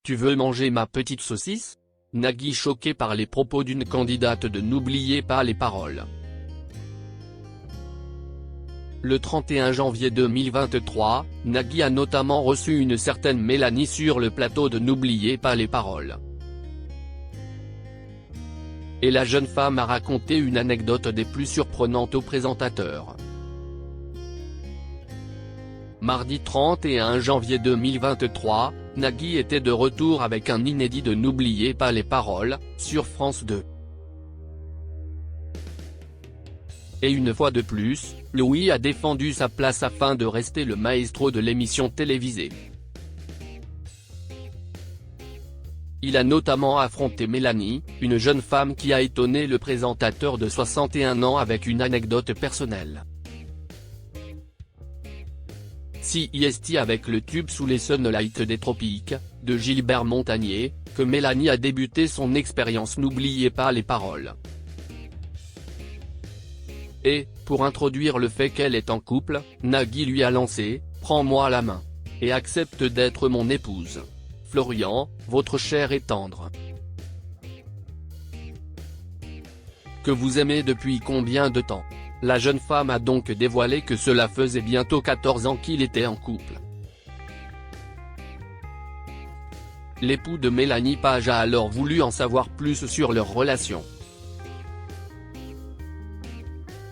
Tu veux manger ma petite saucisse ? Nagui choqué par les propos d'une candidate de N'oubliez pas les paroles. Le 31 janvier 2023, Nagui a notamment reçu une certaine Mélanie sur le plateau de N'oubliez pas les paroles. Et la jeune femme a raconté une anecdote des plus surprenantes au présentateur. Mardi 31 janvier 2023, Nagui était de retour avec un inédit de N'oubliez pas les paroles, sur France 2. Et une fois de plus, Louis a défendu sa place afin de rester le maestro de l'émission télévisée. Il a notamment affronté Mélanie, une jeune femme qui a étonné le présentateur de 61 ans avec une anecdote personnelle. CIST avec le tube Sous les Sunlights des Tropiques, de Gilbert Montagné, que Mélanie a débuté son expérience N'oubliez pas les paroles. Et, pour introduire le fait qu'elle est en couple, Nagui lui a lancé « Prends-moi la main. Et accepte d'être mon épouse. Florian, votre chair est tendre. Que vous aimez depuis combien de temps ?» La jeune femme a donc dévoilé que cela faisait bientôt 14 ans qu'il était en couple. L'époux de Mélanie Page a alors voulu en savoir plus sur leur relation.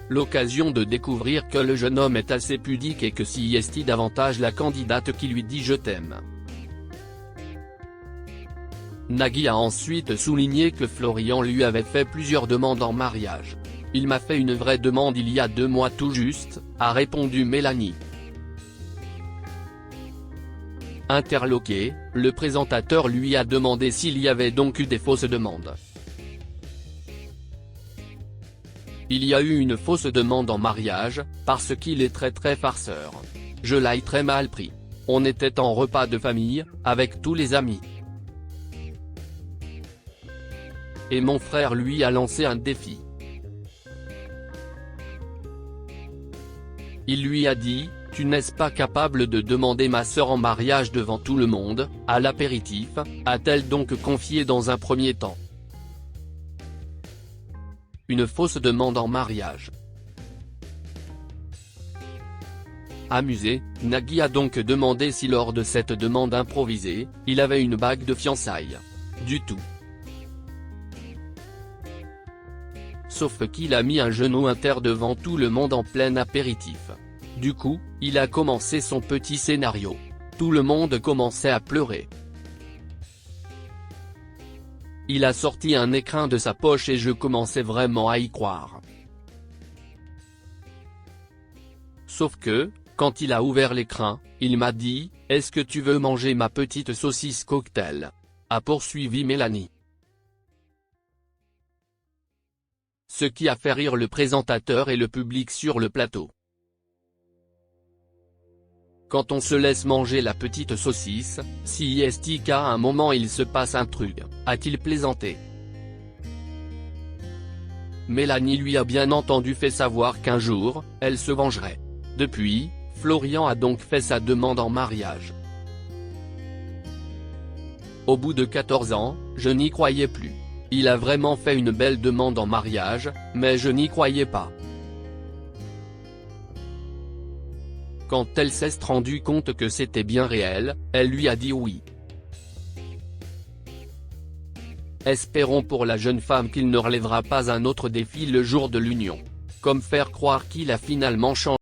L'occasion de découvrir que le jeune homme est assez pudique et que CIST davantage la candidate qui lui dit « je t'aime ». Nagui a ensuite souligné que Florian lui avait fait plusieurs demandes en mariage. « Il m'a fait une vraie demande il y a 2 mois tout juste », a répondu Mélanie. Interloqué, le présentateur lui a demandé s'il y avait donc eu des fausses demandes. Il y a eu une fausse demande en mariage, parce qu'il est très farceur. Je l'ai très mal pris. On était en repas de famille, avec tous les amis. Et mon frère lui a lancé un défi. Il lui a dit, tu n'es pas capable de demander ma sœur en mariage devant tout le monde, à l'apéritif, a-t-elle donc confié dans un premier temps. Une fausse demande en mariage. Amusé, Nagui a donc demandé si lors de cette demande improvisée, il avait une bague de fiançailles. Du tout. Sauf qu'il a mis un genou à terre devant tout le monde en plein apéritif. Du coup, il a commencé son petit scénario. Tout le monde commençait à pleurer. Il a sorti un écrin de sa poche et je commençais vraiment à y croire. Sauf que, quand il a ouvert l'écrin, il m'a dit « Est-ce que tu veux manger ma petite saucisse cocktail ?» a poursuivi Mélanie. Ce qui a fait rire le présentateur et le public sur le plateau. Quand on se laisse manger la petite saucisse, CIST qu'à un moment il se passe un truc, a-t-il plaisanté. Mélanie lui a bien entendu fait savoir qu'un jour, elle se vengerait. Depuis, Florian a donc fait sa demande en mariage. Au bout de 14 ans, je n'y croyais plus. Il a vraiment fait une belle demande en mariage, mais je n'y croyais pas. Quand elle s'est rendue compte que c'était bien réel, elle lui a dit oui. Espérons pour la jeune femme qu'il ne relèvera pas un autre défi le jour de l'union. Comme faire croire qu'il a finalement changé.